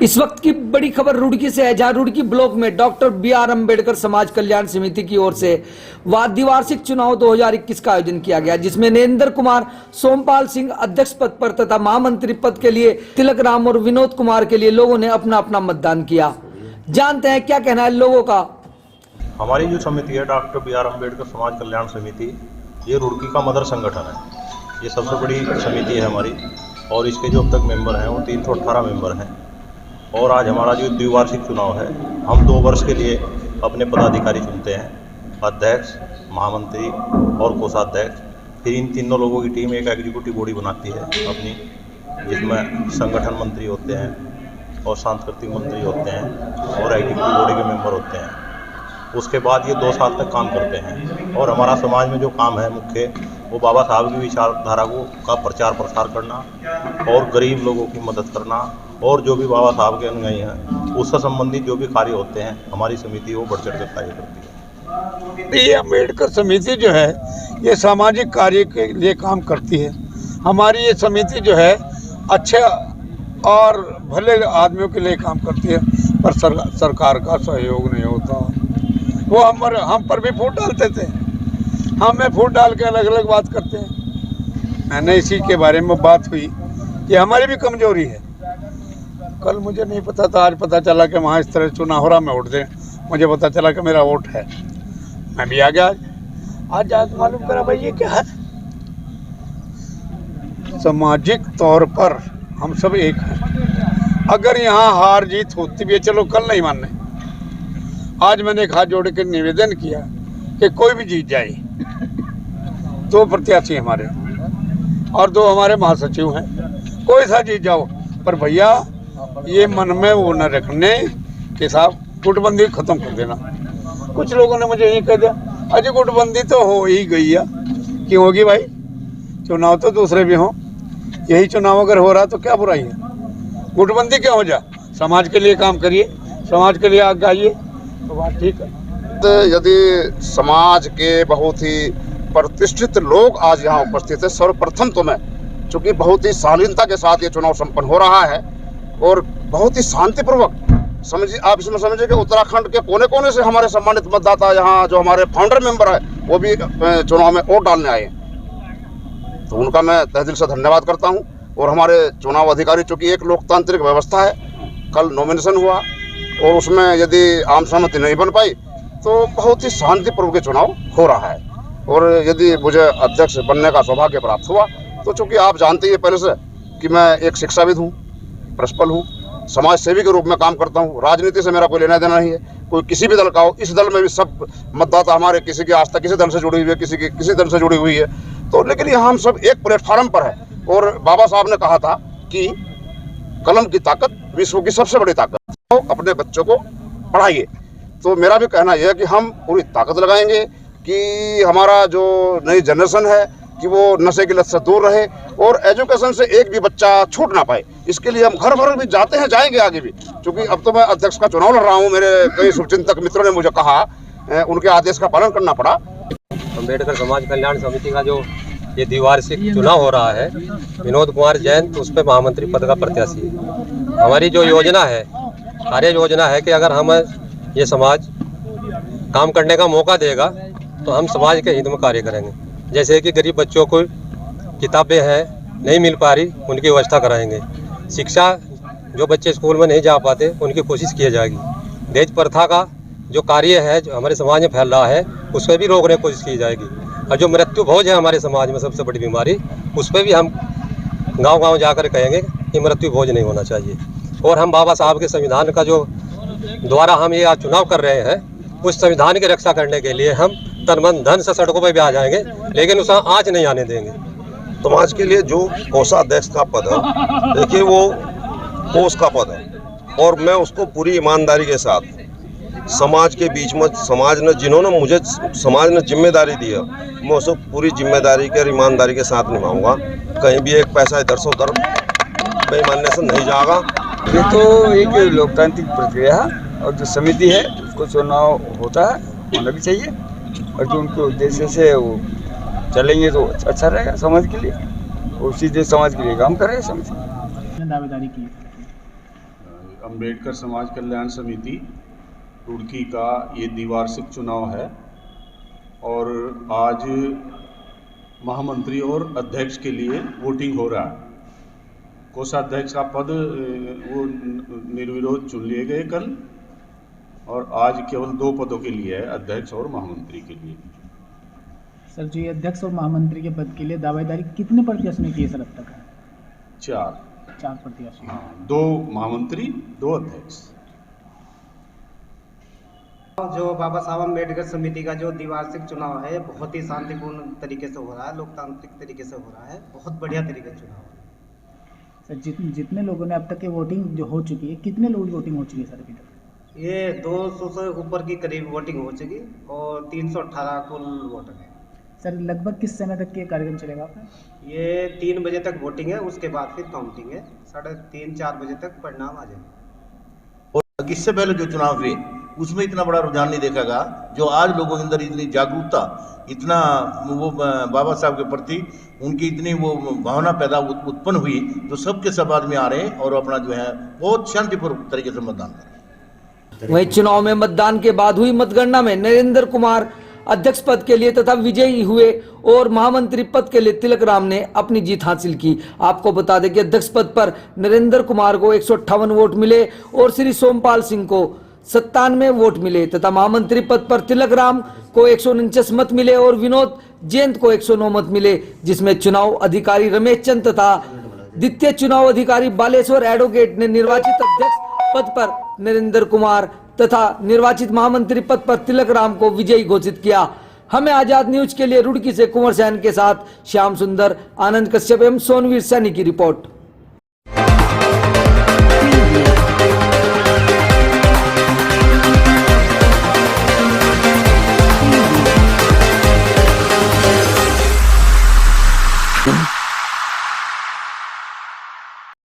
इस वक्त की बड़ी खबर रुड़की से है, जहां रुड़की ब्लॉक में डॉक्टर बी.आर. अम्बेडकर समाज कल्याण समिति की ओर से द्विवार्षिक चुनाव 2021 का आयोजन किया गया, जिसमें नरेंद्र कुमार सोमपाल सिंह अध्यक्ष पद पर तथा महामंत्री पद के लिए तिलक राम और विनोद कुमार के लिए लोगों ने अपना अपना मतदान किया। जानते हैं क्या कहना है लोगों का। हमारी जो समिति है डॉक्टर बी.आर. अम्बेडकर समाज कल्याण समिति, ये रुड़की का मदर संगठन है। ये सबसे बड़ी समिति है हमारी और इसके जो अब तक मेंबर हैं वो 318 मेंबर हैं। और आज हमारा जो द्विवार्षिक चुनाव है, हम 2 वर्ष के लिए अपने पदाधिकारी चुनते हैं, अध्यक्ष, महामंत्री और कोषाध्यक्ष। फिर इन तीनों लोगों की टीम एक एग्जीक्यूटिव बॉडी बनाती है अपनी, जिसमें संगठन मंत्री होते हैं और सांस्कृतिक मंत्री होते हैं और एग्जीक्यूटिव बॉडी के मेंबर होते हैं। उसके बाद ये 2 साल तक काम करते हैं और हमारा समाज में जो काम है मुख्य, वो बाबा साहब की विचारधारा का प्रचार प्रसार करना और गरीब लोगों की मदद करना और जो भी बाबा साहब के अनुयायी हैं उससे संबंधित जो भी कार्य होते हैं, हमारी समिति वो बढ़ चढ़ कर कार्य करती है। ये अम्बेडकर समिति जो है ये सामाजिक कार्य के लिए काम करती है। हमारी ये समिति जो है अच्छे और भले आदमियों के लिए काम करती है, पर सरकार का सहयोग नहीं होता। वो हम पर भी फूट डालते थे, हमें फूट डाल के अलग अलग बात करते हैं। मैंने इसी के बारे में बात हुई कि हमारी भी कमजोरी है। कल मुझे नहीं पता था, आज पता चला कि वहाँ इस तरह चुनाव हो रहा, मैं वोट दें, मुझे पता चला कि मेरा वोट है, मैं भी आ गया। आज जाकर मालूम करा भाई ये क्या है। सामाजिक तौर पर हम सब एक हैं। अगर यहाँ हार जीत होती भी है, चलो कल नहीं मानने, आज मैंने हाथ जोड़ के निवेदन किया कि कोई भी जीत जाए। 2 प्रत्याशी हमारे और 2 हमारे महासचिव हैं, कोई सा जीत जाओ, पर भैया ये मन में वो न रखने कि साहब गुटबंदी खत्म कर देना। कुछ लोगों ने मुझे यही कह दिया, अजय गुटबंदी तो हो ही गई है। क्यों होगी भाई, चुनाव तो दूसरे भी हों, यही चुनाव अगर हो रहा तो क्या बुराई है। गुटबंदी क्या हो जा, समाज के लिए काम करिए, समाज के लिए आगे आइए तो बात ठीक है। यदि समाज के बहुत ही प्रतिष्ठित लोग आज यहाँ उपस्थित है, सर्वप्रथम तो मैं, चूँकि बहुत ही शालीनता के साथ ये चुनाव संपन्न हो रहा है और बहुत ही शांतिपूर्वक, समझिए आप इसमें समझिए कि उत्तराखंड के कोने कोने से हमारे सम्मानित मतदाता यहाँ जो हमारे फाउंडर मेंबर है वो भी चुनाव में वोट डालने आए हैं, तो उनका मैं तहे दिल से धन्यवाद करता हूँ। और हमारे चुनाव अधिकारी, चूँकि एक लोकतांत्रिक व्यवस्था है, कल नॉमिनेशन हुआ और उसमें यदि आम सहमति नहीं बन पाई तो बहुत ही शांतिपूर्वक चुनाव हो रहा है। और यदि मुझे अध्यक्ष बनने का सौभाग्य प्राप्त हुआ तो चूँकि आप जानते ही पहले से कि मैं एक शिक्षाविद हूँ, प्रिंसिपल हूँ, समाज सेवी के रूप में काम करता हूँ। राजनीति से मेरा कोई लेना देना नहीं है, कोई किसी भी दल का हो। इस दल में भी सब मतदाता हमारे, किसी की आस्था किसी दल से जुड़ी हुई है, किसी की किसी दल से जुड़ी हुई है, तो लेकिन यहाँ हम सब एक प्लेटफार्म पर है। और बाबा साहब ने कहा था कि कलम की ताकत विश्व की सबसे बड़ी ताकत, तो अपने बच्चों को पढ़ाइए। तो मेरा भी कहना यह है कि हम पूरी ताकत लगाएंगे कि हमारा जो नई जनरेशन है कि वो नशे की लत से दूर रहे और एजुकेशन से एक भी बच्चा छूट ना पाए। इसके लिए हम घर भर भी जाते हैं, जाएंगे आगे भी, क्योंकि अब तो मैं अध्यक्ष का चुनाव लड़ रहा हूँ। मेरे कई शुभचिंतक मित्रों ने मुझे कहा, उनके आदेश का पालन करना पड़ा। अम्बेडकर समाज कल्याण समिति का जो ये द्विवार्षिक चुनाव हो रहा है, विनोद कुमार जैन उस पर महामंत्री पद का प्रत्याशी है। हमारी जो योजना है, कार्य योजना है कि अगर हम ये समाज काम करने का मौका देगा तो हम समाज के हित में कार्य करेंगे। जैसे कि गरीब बच्चों को किताबें हैं नहीं मिल पा रही, उनकी व्यवस्था कराएंगे। शिक्षा, जो बच्चे स्कूल में नहीं जा पाते उनकी कोशिश की जाएगी। दहेज प्रथा का जो कार्य है जो हमारे समाज में फैल रहा है, उस पर भी रोकने की कोशिश की जाएगी। और जो मृत्यु भोज है हमारे समाज में सबसे बड़ी बीमारी, उस पर भी हम गांव-गांव जाकर कहेंगे कि मृत्यु भोज नहीं होना चाहिए। और हम बाबा साहब के संविधान का जो द्वारा हम ये आज चुनाव कर रहे हैं, उस संविधान की रक्षा करने के लिए हम तन मन धन से सड़कों पर भी आ जाएंगे, लेकिन उसे आँच नहीं आने देंगे। समाज के लिए जो कोषाध्यक्ष का पद है, देखिए वो कोष का पद है और मैं उसको पूरी ईमानदारी के साथ समाज के बीच में, समाज ने जिन्होंने मुझे समाज ने जिम्मेदारी दी है, मैं उसको पूरी जिम्मेदारी के और ईमानदारी के साथ निभाऊंगा। कहीं भी एक पैसा इधर से उधर बेईमानी से नहीं जाएगा। ये तो एक लोकतांत्रिक प्रक्रिया है और जो समिति है उसको चुनाव होता है, होना भी चाहिए, और जो उनके उद्देश्य से वो चलेंगे तो अच्छा रहेगा समाज के लिए, और सीधे समाज के लिए काम करेगा समिति। दावेदारी की अंबेडकर समाज कल्याण समिति रुड़की का ये द्विवार्षिक चुनाव है और आज महामंत्री और अध्यक्ष के लिए वोटिंग हो रहा है। कोषाध्यक्ष का पद वो निर्विरोध चुन लिए गए कल, और आज केवल 2 पदों के लिए है, अध्यक्ष और महामंत्री के लिए। सर जो ये अध्यक्ष और महामंत्री के पद के लिए दावेदारी कितने प्रत्याशियों ने की है सर अब तक? 4 प्रत्याशी। हाँ, 2 महामंत्री 2 अध्यक्ष। जो बाबा साहब अम्बेडकर समिति का जो द्विवार्षिक चुनाव है बहुत ही शांतिपूर्ण तरीके से हो रहा है, लोकतांत्रिक तरीके से हो रहा है, बहुत बढ़िया तरीके से चुनाव है। सर जितने लोगों ने अब तक की वोटिंग जो हो चुकी है, कितने लोगों की वोटिंग हो चुकी है सर अभी तक? ये 200 से ऊपर की करीब वोटिंग हो चुकी और 318 कुल वोटर है। सर लगभग किस समय तक ये कार्यक्रम चलेगा आपका? ये 3 बजे तक वोटिंग है, उसके बाद फिर काउंटिंग है, 3:30-4 बजे तक परिणाम आ जाएगा। और इससे पहले जो चुनाव हुए उसमें इतना बड़ा रुझान नहीं देखा गया, जो आज लोगों के अंदर इतनी जागरूकता, इतना वो बाबा साहब के प्रति उनकी इतनी वो भावना पैदा उत्पन्न हुई, जो सबके सब आदमी आ रहे हैं और अपना जो है बहुत शांतिपूर्वक तरीके से मतदान कर रहे हैं। वहीं चुनाव में मतदान के बाद हुई मतगणना में नरेंद्र कुमार अध्यक्छ पद के लिए तथा विजयी हुए और महामंत्री पद के लिए तिलक राम ने अपनी जीत हासिल की। आपको बता दें कि अध्यक्ष पद पर नरेंद्र कुमार को 158 वोट मिले और श्री सोमपाल सिंह को 97 वोट मिले तथा महामंत्री पद पर तिलक राम को 149 मत मिले और विनोद जैन को 109 मत मिले, जिसमें चुनाव अधिकारी रमेश चंद तथा द्वितीय चुनाव अधिकारी बालेश्वर एडवोकेट ने निर्वाचित अध्यक्ष पद पर नरेंद्र कुमार तथा निर्वाचित महामंत्री पद पर तिलक राम को विजयी घोषित किया। हमें आजाद न्यूज के लिए रुड़की से कुंवर सैन के साथ श्याम सुंदर, आनंद कश्यप एवं सोनवीर सैनी की रिपोर्ट।